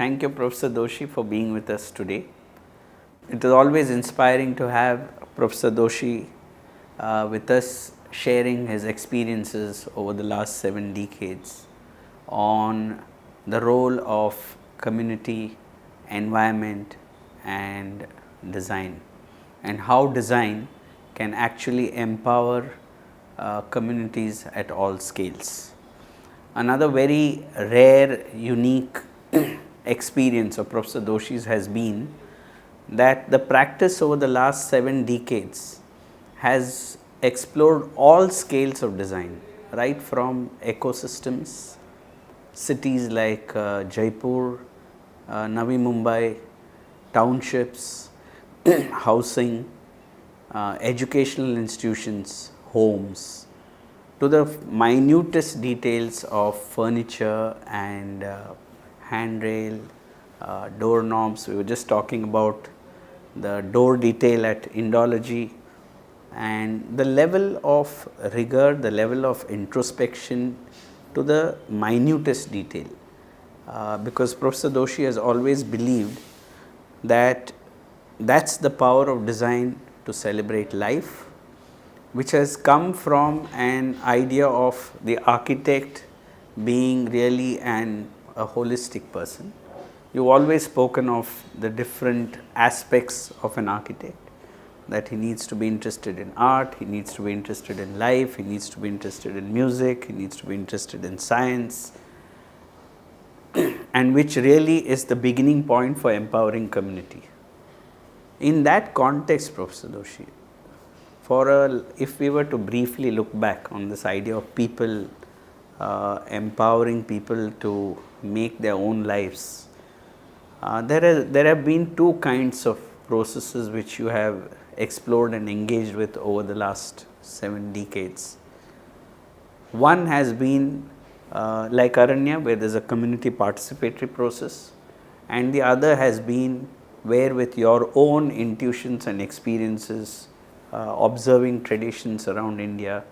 Thank you, Professor Doshi, for being with us today. It is always inspiring to have Professor Doshi with us sharing his experiences over the last 7 decades on the role of community, environment and design, and how design can actually empower communities at all scales. Another very rare, unique experience of Professor Doshi's has been that the practice over the last 7 decades has explored all scales of design, right from ecosystems, cities like Jaipur, Navi Mumbai, townships, housing, educational institutions, homes, to the minutest details of furniture and handrail, doorknobs. We were just talking about the door detail at Indology, and the level of rigor, the level of introspection to the minutest detail. Because Professor Doshi has always believed that that's the power of design to celebrate life, which has come from an idea of the architect being really a holistic person. You've always spoken of the different aspects of an architect, that he needs to be interested in art, he needs to be interested in life, he needs to be interested in music, he needs to be interested in science, and which really is the beginning point for empowering community. In that context, Professor Doshi, if we were to briefly look back on this idea of people, empowering people to make their own lives, there have been two kinds of processes which you have explored and engaged with over the last 7 decades. One has been like Aranya, where there is a community participatory process, and the other has been where, with your own intuitions and experiences, observing traditions around India,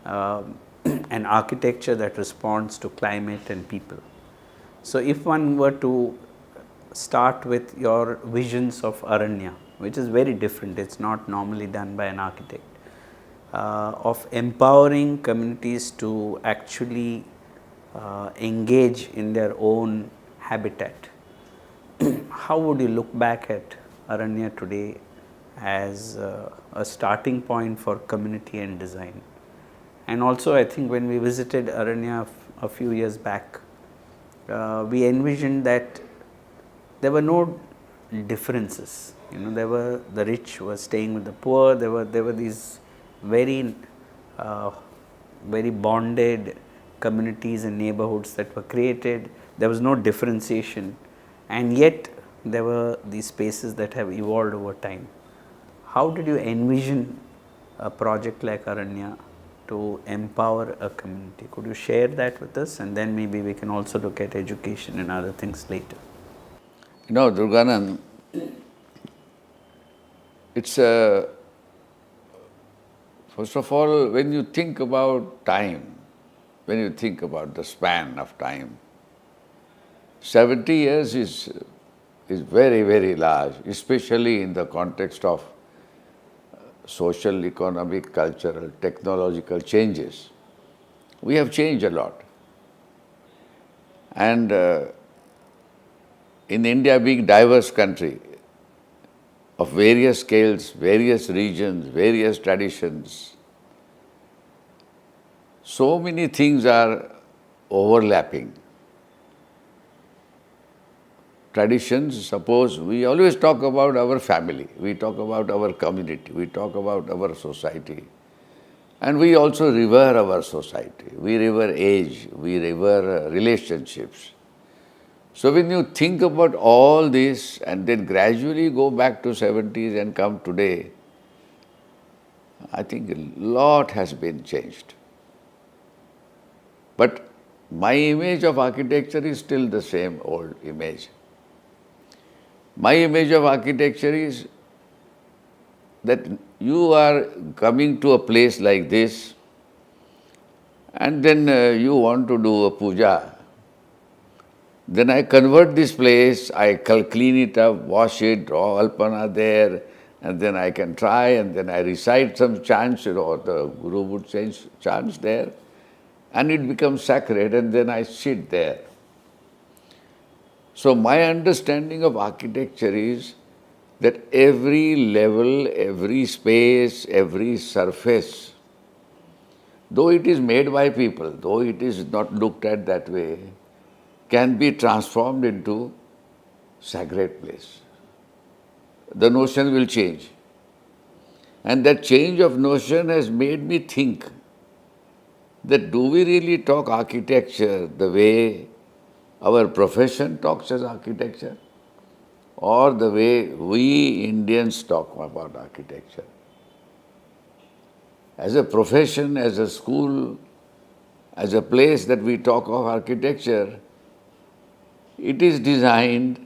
an architecture that responds to climate and people. So, if one were to start with your visions of Aranya, which is very different, it is not normally done by an architect, of empowering communities to actually engage in their own habitat. How would you look back at Aranya today as a starting point for community and design? And also, I think when we visited Aranya a few years back, we envisioned that there were no differences. There were, the rich were staying with the poor. There were these very bonded communities and neighborhoods that were created. There was no differentiation, and yet there were these spaces that have evolved over time. How did you envision a project like Aranya to empower a community? Could you share that with us, and then maybe we can also look at education and other things later. Durganand, it's first of all, when you think about time, when you think about the span of time, 70 years is very, very large, especially in the context of social, economic, cultural, technological changes. We have changed a lot. And in India being a diverse country of various scales, various regions, various traditions, so many things are overlapping. Traditions, suppose we always talk about our family, we talk about our community, we talk about our society, and we also revere our society, we revere age, we revere relationships. So when you think about all this and then gradually go back to 70s and come today, I think a lot has been changed. But my image of architecture is still the same old image. My image of architecture is that you are coming to a place like this and then you want to do a puja. Then I convert this place, I clean it up, wash it, draw alpana there, and then I can try, and then I recite some chants, the Guru would say chants there, and it becomes sacred, and then I sit there. So my understanding of architecture is that every level, every space, every surface, though it is made by people, though it is not looked at that way, can be transformed into sacred place. The notion will change. And that change of notion has made me think that do we really talk architecture the way our profession talks as architecture, or the way we Indians talk about architecture? As a profession, as a school, as a place that we talk of architecture, it is designed,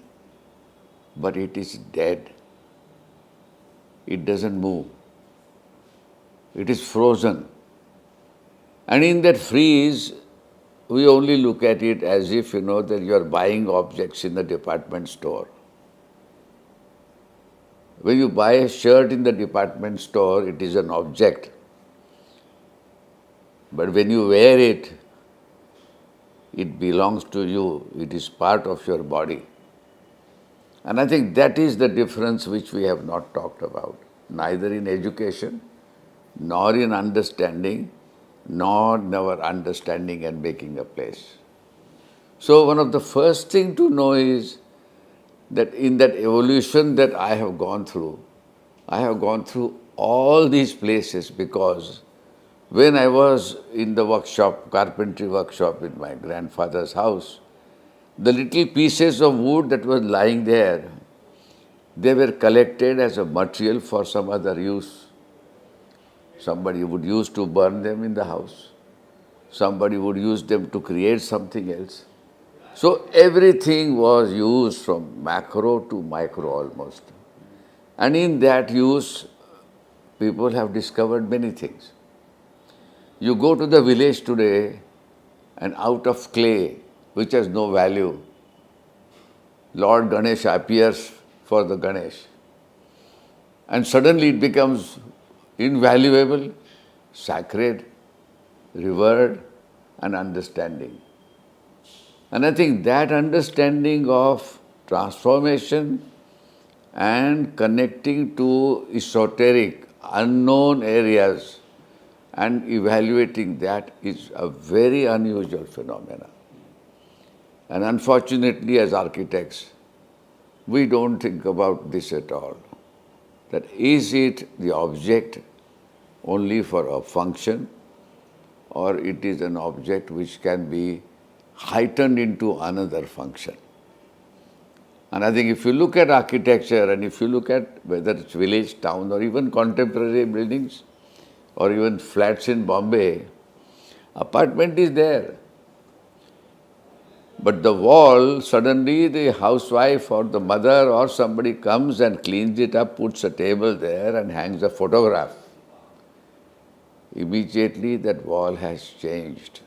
but it is dead. It doesn't move. It is frozen. And in that freeze, we only look at it as if, that you are buying objects in the department store. When you buy a shirt in the department store, it is an object. But when you wear it, it belongs to you. It is part of your body. And I think that is the difference which we have not talked about, neither in education, nor in understanding, nor in our understanding and making a place. So one of the first thing to know is that in that evolution that I have gone through all these places because when I was in the workshop, carpentry workshop in my grandfather's house, the little pieces of wood that were lying there, they were collected as a material for some other use. Somebody would use to burn them in the house. Somebody would use them to create something else. So everything was used from macro to micro almost. And in that use, people have discovered many things. You go to the village today and out of clay, which has no value, Lord Ganesh appears for the Ganesh. And suddenly it becomes invaluable, sacred, revered, and understanding. And I think that understanding of transformation and connecting to esoteric, unknown areas and evaluating that is a very unusual phenomenon. And unfortunately, as architects, we don't think about this at all. That is it the object only for a function, or it is an object which can be heightened into another function. And I think if you look at architecture and if you look at whether it's village, town, or even contemporary buildings, or even flats in Bombay, apartment is there. But the wall, suddenly the housewife or the mother or somebody comes and cleans it up, puts a table there and hangs a photograph. Immediately that wall has changed.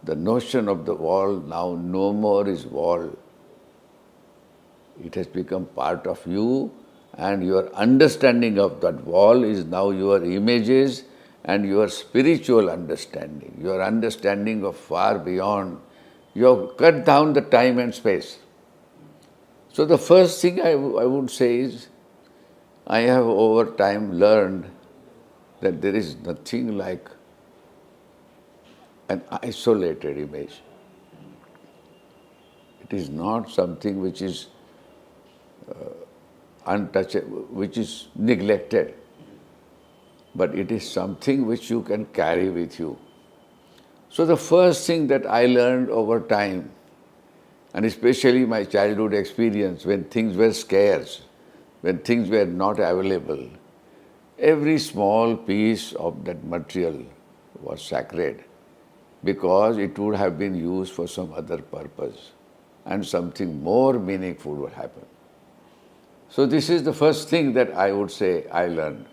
The notion of the wall now no more is wall. It has become part of you, and your understanding of that wall is now your images and your spiritual understanding, your understanding of far beyond. You have cut down the time and space. So the first thing I would say is, I have over time learned that there is nothing like an isolated image. It is not something which is untouchable, which is neglected, but it is something which you can carry with you. So the first thing that I learned over time, and especially my childhood experience when things were scarce, when things were not available, every small piece of that material was sacred because it would have been used for some other purpose and something more meaningful would happen. So this is the first thing that I would say I learned.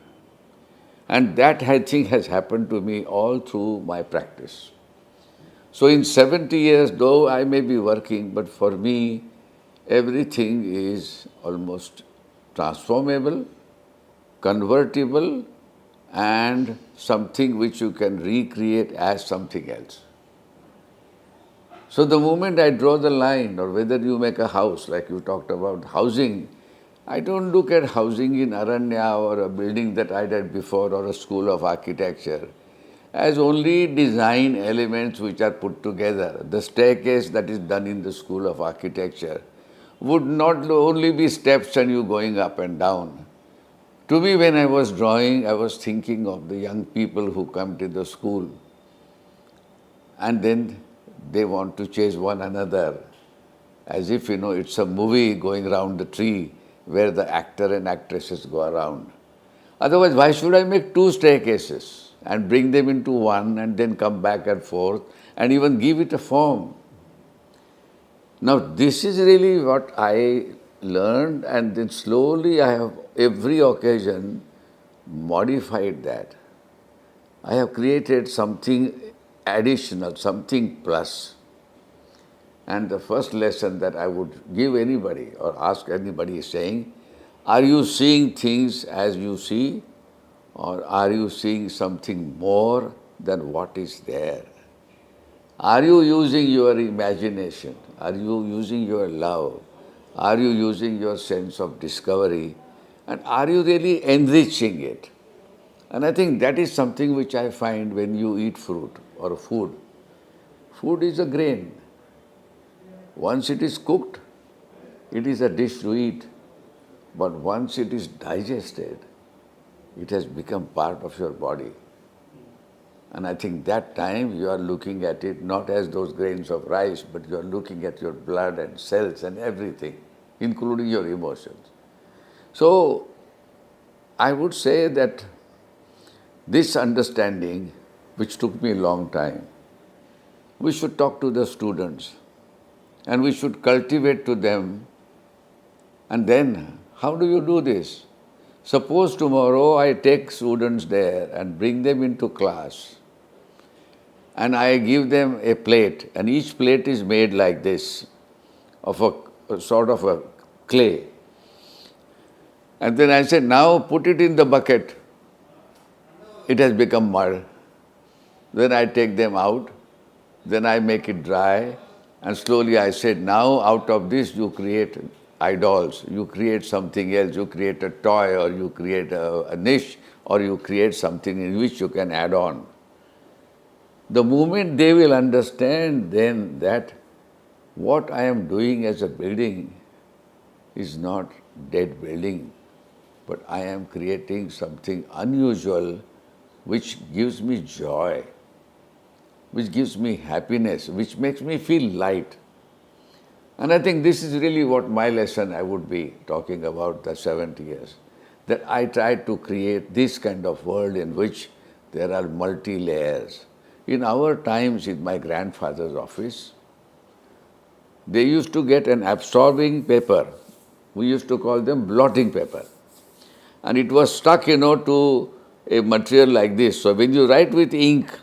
And that, I think, has happened to me all through my practice. So in 70 years, though I may be working, but for me, everything is almost transformable, convertible, and something which you can recreate as something else. So the moment I draw the line, or whether you make a house, like you talked about housing, I don't look at housing in Aranya or a building that I did before or a school of architecture as only design elements which are put together. The staircase that is done in the school of architecture would not only be steps and you going up and down. To me, when I was drawing, I was thinking of the young people who come to the school and then they want to chase one another as if, it's a movie going around the tree where the actor and actresses go around. Otherwise, why should I make two staircases and bring them into one and then come back and forth and even give it a form? Now, this is really what I learned, and then slowly I have every occasion modified that. I have created something additional, something plus. And the first lesson that I would give anybody or ask anybody is saying, are you seeing things as you see, or are you seeing something more than what is there? Are you using your imagination? Are you using your love? Are you using your sense of discovery? And are you really enriching it? And I think that is something which I find when you eat fruit or food. Food is a grain. Once it is cooked, it is a dish to eat. But once it is digested, it has become part of your body. And I think that time you are looking at it not as those grains of rice, but you are looking at your blood and cells and everything, including your emotions. So I would say that this understanding, which took me a long time, we should talk to the students and we should cultivate to them. And then, how do you do this? Suppose tomorrow I take students there and bring them into class and I give them a plate, and each plate is made like this, of a sort of a clay. And then I say, now put it in the bucket. It has become mud. Then I take them out, then I make it dry, and slowly I said, now out of this you create idols, you create something else, you create a toy, or you create a niche, or you create something in which you can add on. The moment they will understand then that what I am doing as a building is not dead building, but I am creating something unusual which gives me joy, which gives me happiness, which makes me feel light. And I think this is really what my lesson I would be talking about the 70 years, that I try to create this kind of world in which there are multi-layers. In our times, in my grandfather's office, they used to get an absorbing paper. We used to call them blotting paper. And it was stuck, to a material like this. So when you write with ink,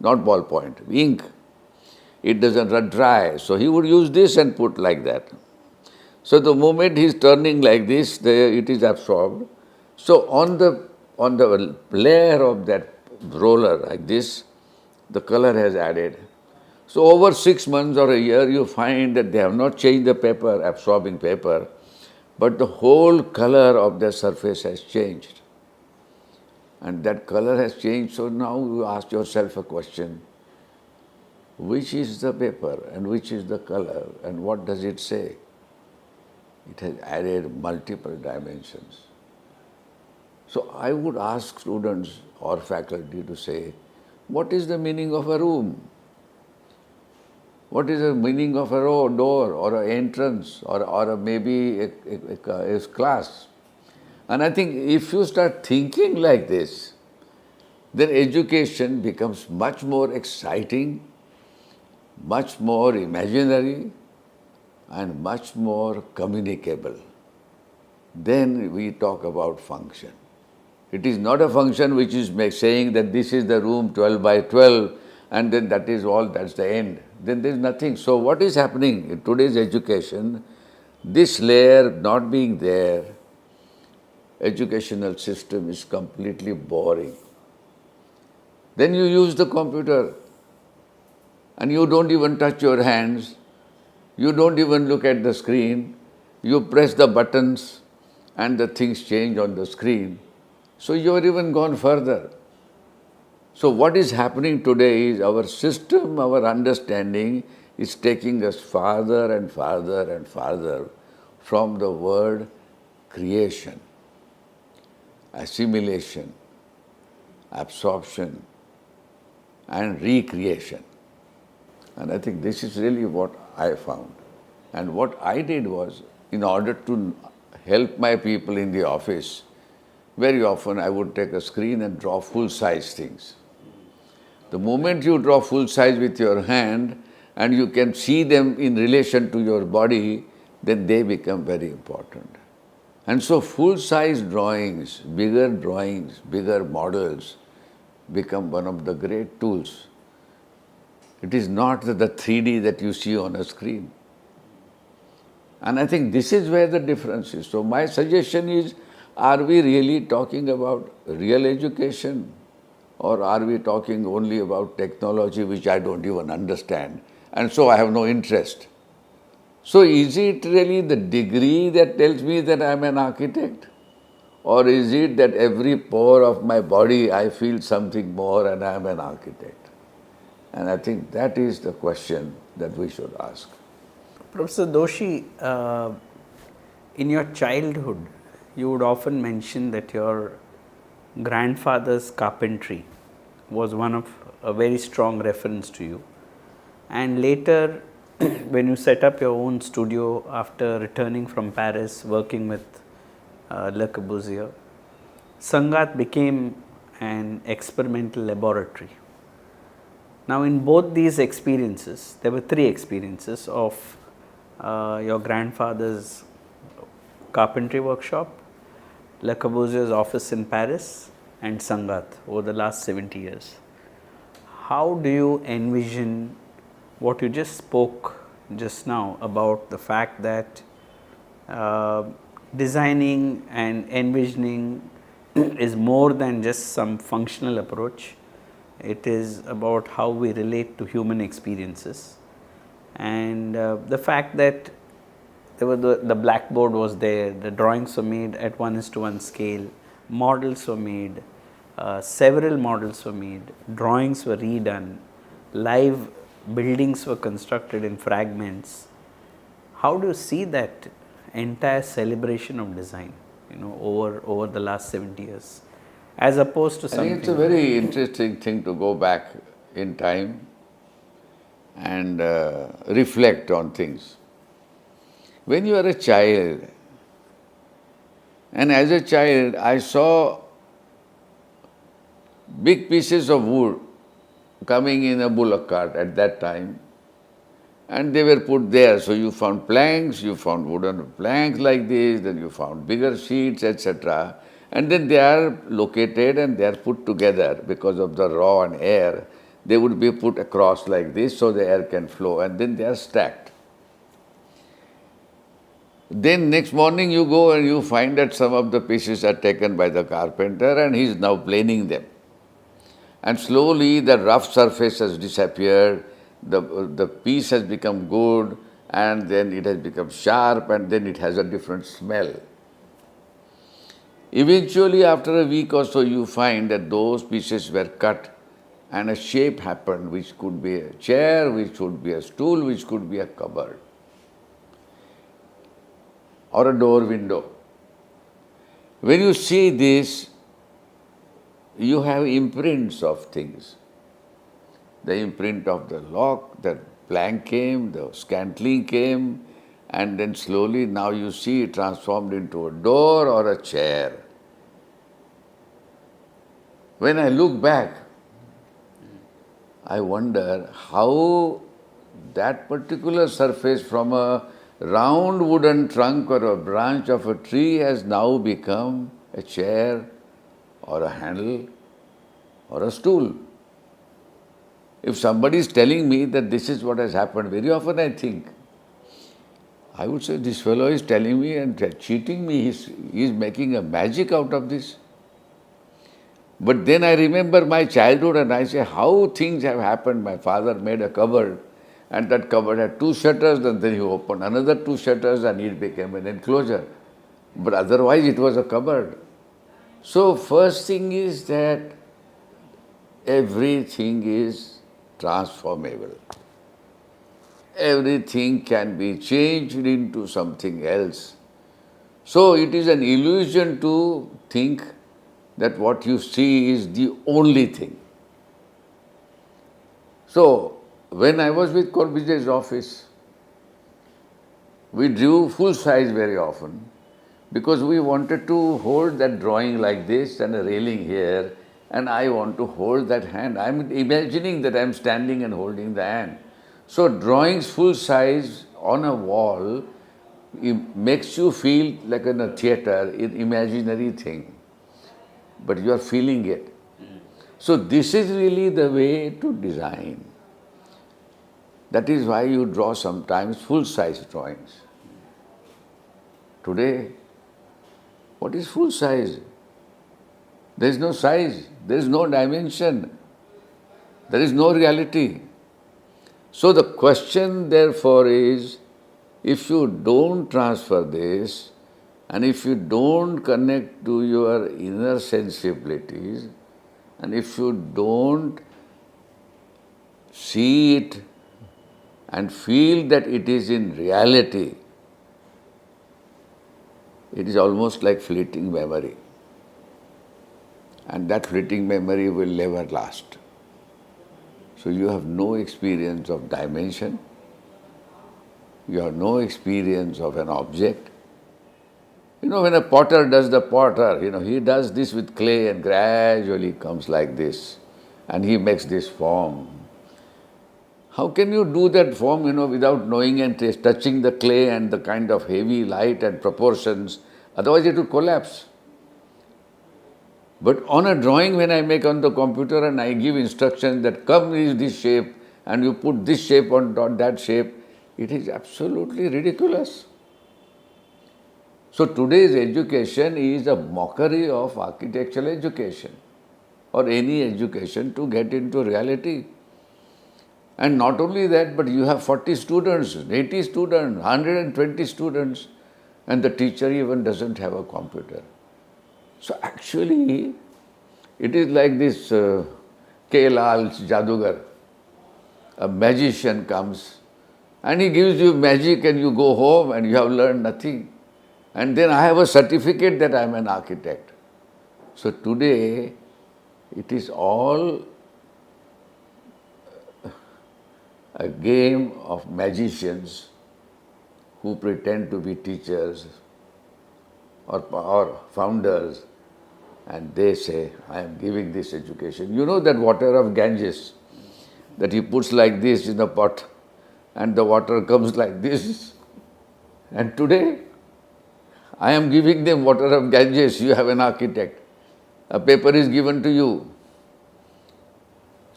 not ballpoint, ink, it doesn't run dry. So he would use this and put like that. So the moment he's turning like this, it is absorbed. So on the layer of that roller like this, the color has added. So over 6 months or a year, you find that they have not changed the paper, absorbing paper, but the whole color of the surface has changed. And that color has changed, so now you ask yourself a question, which is the paper and which is the color and what does it say? It has added multiple dimensions. So I would ask students or faculty to say, what is the meaning of a room? What is the meaning of a door or an entrance or maybe a class? And I think if you start thinking like this, then education becomes much more exciting, much more imaginary, and much more communicable. Then we talk about function. It is not a function which is saying that this is the room 12 by 12 and then that is all, that's the end. Then there is nothing. So what is happening in today's education, this layer not being there, educational system is completely boring. Then you use the computer and you don't even touch your hands, you don't even look at the screen, you press the buttons and the things change on the screen. So you are even gone further. So what is happening today is our system, our understanding is taking us farther and farther and farther from the word creation, assimilation, absorption and recreation. And I think this is really what I found. And what I did was, in order to help my people in the office, very often I would take a screen and draw full-size things. The moment you draw full-size with your hand and you can see them in relation to your body, then they become very important. And so full-size drawings, bigger models become one of the great tools. It is not the 3D that you see on a screen. And I think this is where the difference is. So my suggestion is, are we really talking about real education, or are we talking only about technology which I don't even understand, and so I have no interest? So is it really the degree that tells me that I am an architect? Or is it that every pore of my body I feel something more and I am an architect? And I think that is the question that we should ask. Professor Doshi, in your childhood, you would often mention that your grandfather's carpentry was one of a very strong reference to you. And later, when you set up your own studio after returning from Paris, working with Le Corbusier, Sangat became an experimental laboratory. Now, in both these experiences, there were three experiences of your grandfather's carpentry workshop, Le Corbusier's office in Paris, and Sangat over the last 70 years. How do you envision what you just spoke just now about the fact that designing and envisioning is more than just some functional approach? It is about how we relate to human experiences, and the fact that there were the blackboard was there, the drawings were made at 1:1 scale, models were made, several models were made, drawings were redone, live buildings were constructed in fragments. How do you see that entire celebration of design, over the last 70 years, as opposed to something? I think it's a very interesting thing to go back in time and reflect on things. When you are a child, and as a child I saw big pieces of wood coming in a bullock cart at that time, and they were put there. So you found planks, you found wooden planks like this, then you found bigger sheets, etc. And then they are located and they are put together because of the raw and air. They would be put across like this so the air can flow, and then they are stacked. Then next morning you go and you find that some of the pieces are taken by the carpenter and he is now planing them. And slowly the rough surface has disappeared, the piece has become good, and then it has become sharp, and then it has a different smell. Eventually, after a week or so, you find that those pieces were cut and a shape happened, which could be a chair, which could be a stool, which could be a cupboard, or a door window. When you see this, you have imprints of things. The imprint of the lock, the plank came, the scantling came, and then slowly now you see it transformed into a door or a chair. When I look back, I wonder how that particular surface from a round wooden trunk or a branch of a tree has now become a chair or a handle or a stool. if somebody is telling me that this is what has happened, very often I think, I would say, this fellow is telling me and cheating me, he is making a magic out of this. But then I remember my childhood and I say, how things have happened. My father made a cupboard and that cupboard had 2 shutters and then he opened another 2 shutters and it became an enclosure. But otherwise it was a cupboard. So first thing is that everything is transformable. Everything can be changed into something else. So it is an illusion to think that what you see is the only thing. So when I was with Corbusier's office, we drew full size very often because we wanted to hold that drawing like this and a railing here, and I want to hold that hand. I'm imagining that I'm standing and holding the hand. So drawings full size on a wall, it makes you feel like in a theatre, an imaginary thing, but you are feeling it. So this is really the way to design. That is why you draw sometimes full size drawings. Today, what is full size? There is no size, there is no dimension, there is no reality. So the question therefore is, if you don't transfer this, and if you don't connect to your inner sensibilities, and if you don't see it and feel that it is in reality, it is almost like fleeting memory. And that fleeting memory will never last. So you have no experience of dimension, you have no experience of an object. You know, when a potter does the potter, he does this with clay and gradually comes like this and he makes this form. How can you do that form, without knowing and touching the clay and the kind of heavy light and proportions? Otherwise it will collapse. But on a drawing, when I make on the computer and I give instructions that come is this shape and you put this shape on that shape, it is absolutely ridiculous. So today's education is a mockery of architectural education or any education to get into reality. And not only that, but you have 40 students, 80 students, 120 students, and the teacher even doesn't have a computer. So actually, it is like this K. Lal's Jadugar. A magician comes and he gives you magic and you go home and you have learned nothing. And then I have a certificate that I am an architect. So today, it is all a game of magicians who pretend to be teachers or founders, and they say, I am giving this education. You know that water of Ganges, that he puts like this in a pot and the water comes like this. And today, I am giving them water of Ganges, you have an architect. A paper is given to you.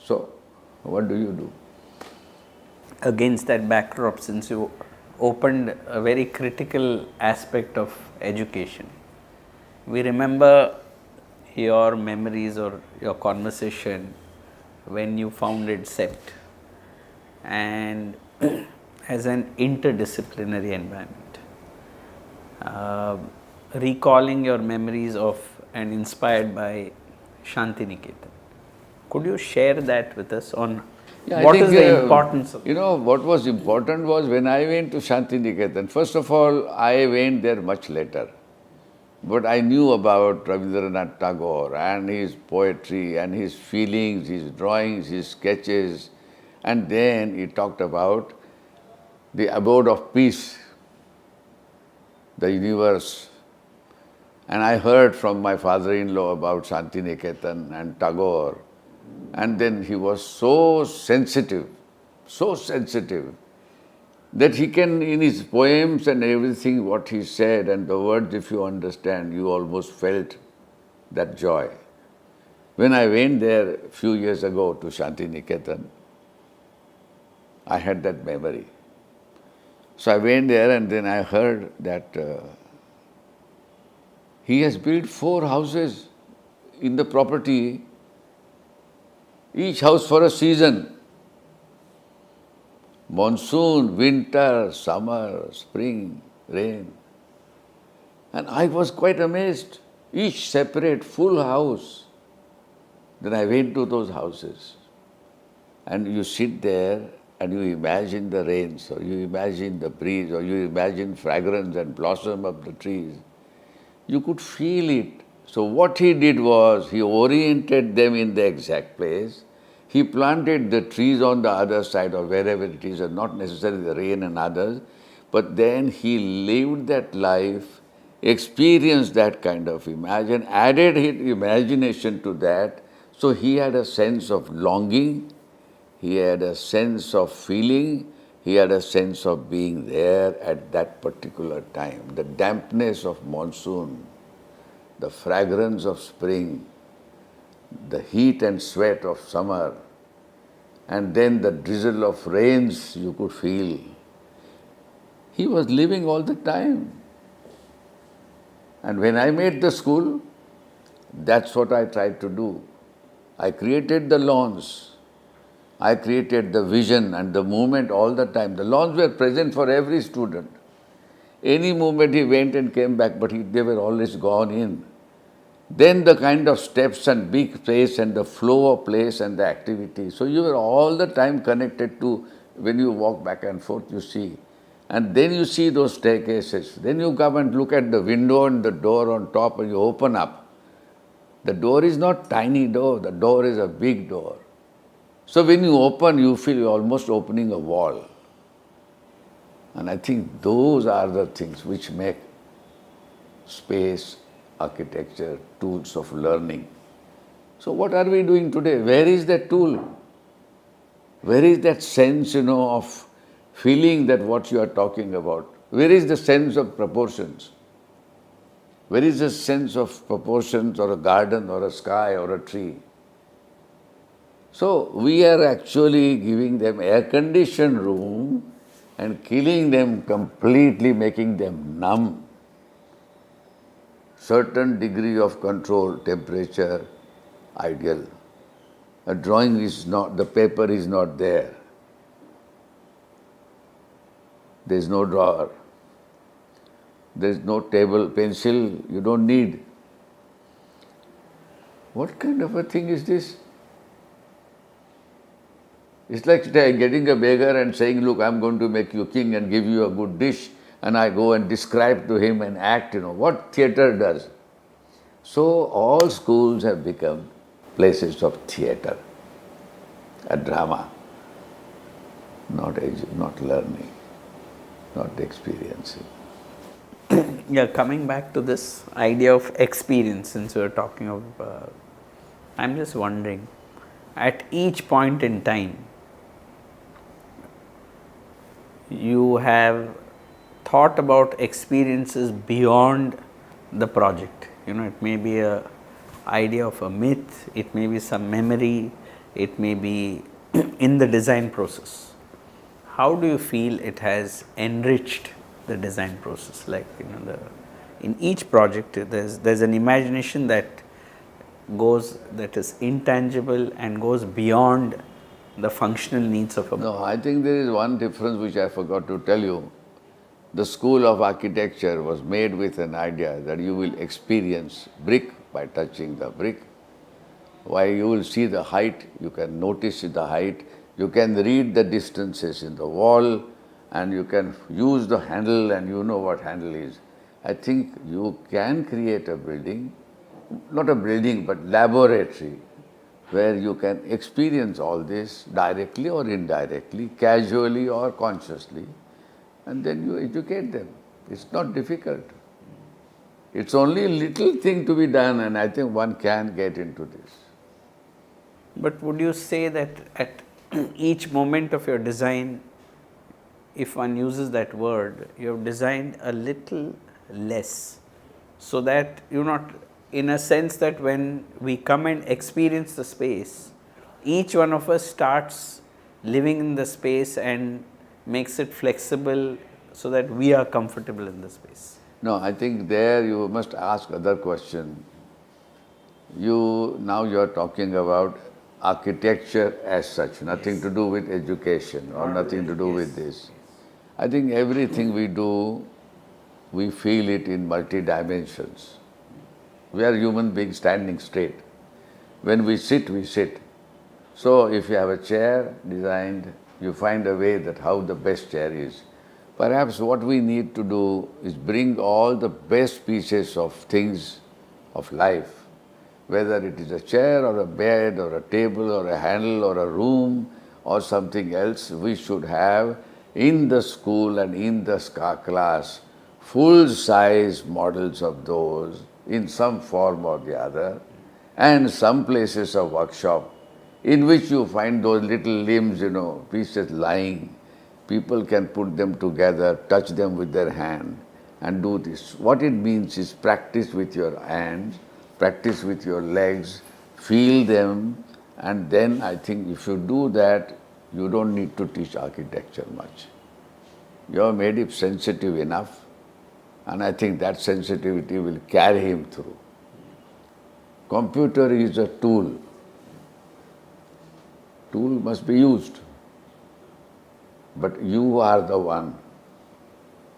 So, what do you do? Against that backdrop, since you opened a very critical aspect of education, we remember your memories or your conversation when you founded CEPT and as an interdisciplinary environment. Recalling your memories of and inspired by Shantiniketan. Could you share that with us on what is the importance of? What was important was when I went to Shantiniketan, first of all, I went there much later. But I knew about Rabindranath Tagore and his poetry and his feelings, his drawings, his sketches. And then he talked about the abode of peace, the universe. And I heard from my father-in-law about Shantiniketan and Tagore. And then he was so sensitive, that he can, in his poems and everything, what he said and the words, if you understand, you almost felt that joy. When I went there a few years ago to Shantiniketan, I had that memory. So I went there and then I heard that he has built 4 houses in the property, each house for a season. Monsoon, winter, summer, spring, rain. And I was quite amazed. Each separate, full house. Then I went to those houses. And you sit there and you imagine the rains, or you imagine the breeze, or you imagine fragrance and blossom of the trees. You could feel it. So what he did was, he oriented them in the exact place. He planted the trees on the other side or wherever it is, and not necessarily the rain and others, but then he lived that life, experienced that kind of imagine, added his imagination to that, so he had a sense of longing, he had a sense of feeling, he had a sense of being there at that particular time. The dampness of monsoon, the fragrance of spring, the heat and sweat of summer, and then the drizzle of rains you could feel. He was living all the time. And when I made the school, that's what I tried to do. I created the lawns. I created the vision and the movement all the time. The lawns were present for every student. Any moment he went and came back, but they were always gone in. Then the kind of steps and big place and the flow of place and the activity. So you were all the time connected to, when you walk back and forth, you see. And then you see those staircases. Then you come and look at the window and the door on top and you open up. The door is not tiny door, the door is a big door. So when you open, you feel you're almost opening a wall. And I think those are the things which make space, architecture, tools of learning. So what are we doing today? Where is that tool? Where is that sense, of feeling that what you are talking about? Where is the sense of proportions? Where is the sense of proportions or a garden or a sky or a tree? So we are actually giving them air-conditioned room and killing them completely, making them numb. Certain degree of control, temperature, ideal. A drawing is not, the paper is not there. There is no drawer. There is no table, pencil, you don't need. What kind of a thing is this? It's like getting a beggar and saying, look, I'm going to make you king and give you a good dish, and I go and describe to him and act, what theatre does. So all schools have become places of theatre, a drama, not learning, not experiencing. Yeah, coming back to this idea of experience, since we are talking of, I'm just wondering, at each point in time, you have thought about experiences beyond the project. It may be an idea of a myth, it may be some memory, it may be in the design process. How do you feel it has enriched the design process? Like, in each project, there's an imagination that is intangible and goes beyond the functional needs of a... No, I think there is one difference which I forgot to tell you. The school of architecture was made with an idea that you will experience brick by touching the brick. While you will see the height, you can notice the height, you can read the distances in the wall, and you can use the handle and you know what handle is. I think you can create a building, not a building but laboratory, where you can experience all this directly or indirectly, casually or consciously, and then you educate them. It's not difficult. It's only a little thing to be done, and I think one can get into this. But would you say that at each moment of your design, if one uses that word, you have designed a little less, so that you're not, in a sense that when we come and experience the space, each one of us starts living in the space and makes it flexible so that we are comfortable in the space? No, I think there you must ask other question. Now you are talking about architecture as such, nothing to do with education or nothing to do with this. I think everything we do, we feel it in multi-dimensions. We are human beings standing straight. When we sit, we sit. So if you have a chair designed, you find a way that how the best chair is. Perhaps what we need to do is bring all the best pieces of things of life, whether it is a chair or a bed or a table or a handle or a room or something else, we should have in the school and in the class full-size models of those in some form or the other, and some places of workshop in which you find those little limbs, pieces lying. People can put them together, touch them with their hand and do this. What it means is practice with your hands, practice with your legs, feel them, and then I think if you do that, you don't need to teach architecture much. You have made him sensitive enough, and I think that sensitivity will carry him through. Computer is a tool. Tool must be used. But you are the one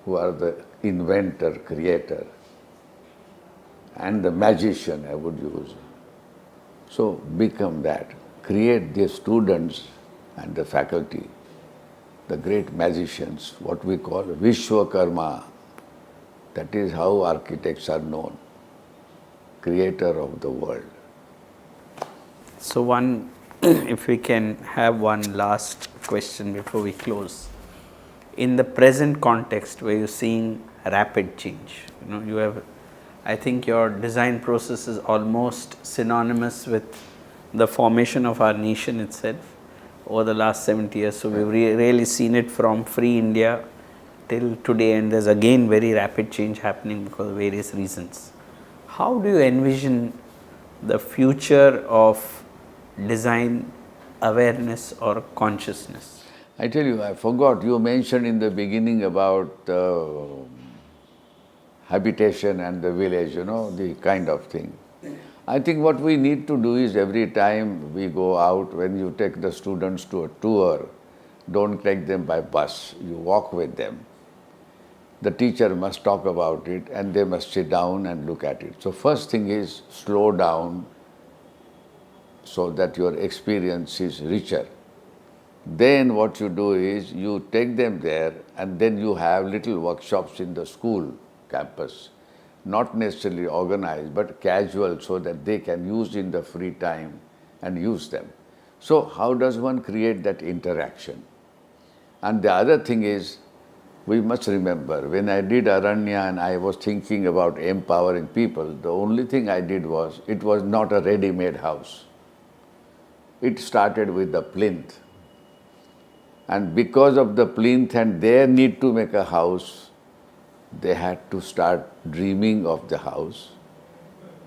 who are the inventor, creator, and the magician, I would use. So become that. Create the students and the faculty, the great magicians, what we call Vishwakarma. That is how architects are known, creator of the world. So if we can have one last question before we close. In the present context where you're seeing rapid change, I think your design process is almost synonymous with the formation of our nation itself over the last 70 years. So we've really seen it from free India till today, and there's again very rapid change happening because of various reasons. How do you envision the future of design awareness or consciousness? I tell you, I forgot, you mentioned in the beginning about habitation and the village, the kind of thing. I think what we need to do is every time we go out, when you take the students to a tour, don't take them by bus, you walk with them. The teacher must talk about it and they must sit down and look at it. So first thing is slow down so that your experience is richer. Then what you do is you take them there and then you have little workshops in the school campus, not necessarily organized but casual so that they can use in the free time and use them. So how does one create that interaction? And the other thing is, we must remember, when I did Aranya and I was thinking about empowering people, the only thing I did was, it was not a ready-made house. It started with the plinth. And because of the plinth and their need to make a house, they had to start dreaming of the house,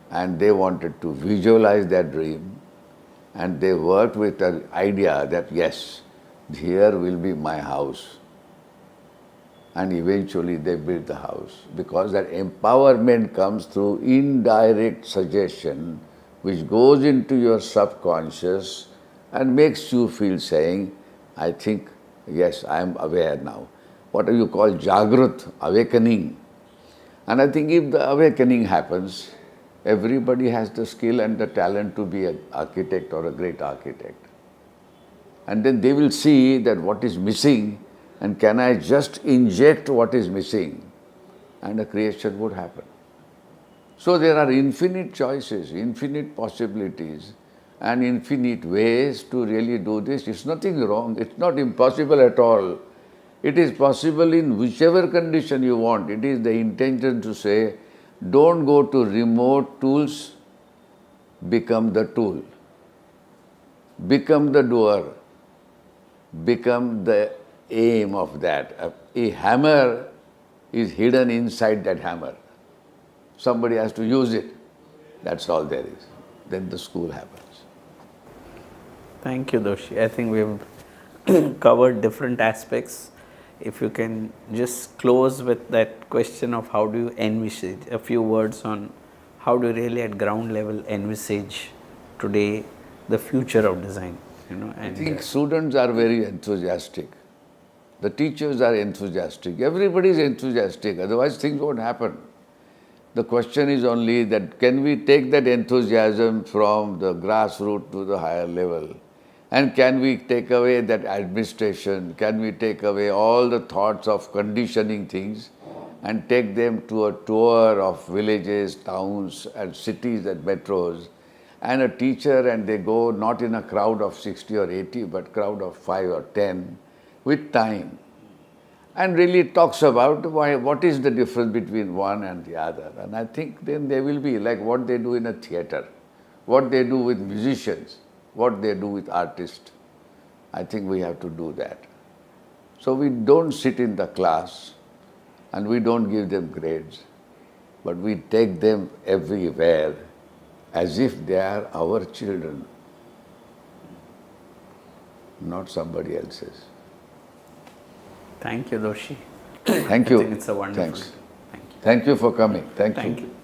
and they wanted to visualize their dream, and they worked with the idea that yes, here will be my house. And eventually they built the house, because that empowerment comes through indirect suggestion which goes into your subconscious and makes you feel saying, I think, yes, I am aware now. What you call Jagrut, awakening. And I think if the awakening happens, everybody has the skill and the talent to be an architect or a great architect. And then they will see that what is missing, and can I just inject what is missing, and a creation would happen. So there are infinite choices, infinite possibilities, and infinite ways to really do this. It's nothing wrong, it's not impossible at all. It is possible in whichever condition you want. It is the intention to say, don't go to remote tools, become the tool. Become the doer. Become the aim of that. A hammer is hidden inside that hammer. Somebody has to use it. That's all there is. Then the school happens. Thank you, Doshi. I think we've covered different aspects. If you can just close with that question of how do you envisage, a few words on how do you really at ground level envisage today the future of design, and I think students are very enthusiastic. The teachers are enthusiastic. Everybody is enthusiastic, otherwise things won't happen. The question is only that can we take that enthusiasm from the grassroots to the higher level? And can we take away that administration? Can we take away all the thoughts of conditioning things and take them to a tour of villages, towns and cities and metros, and a teacher, and they go not in a crowd of 60 or 80, but crowd of 5 or 10 with time, and really talks about what is the difference between one and the other. And I think then they will be like what they do in a theatre, what they do with musicians, what they do with artists. I think we have to do that. So we don't sit in the class and we don't give them grades, but we take them everywhere as if they are our children, not somebody else's. Thank you, Doshi. Thank you. I think it's a wonderful. Thanks. Thank you. Thank you for coming. Thank you. Thank you.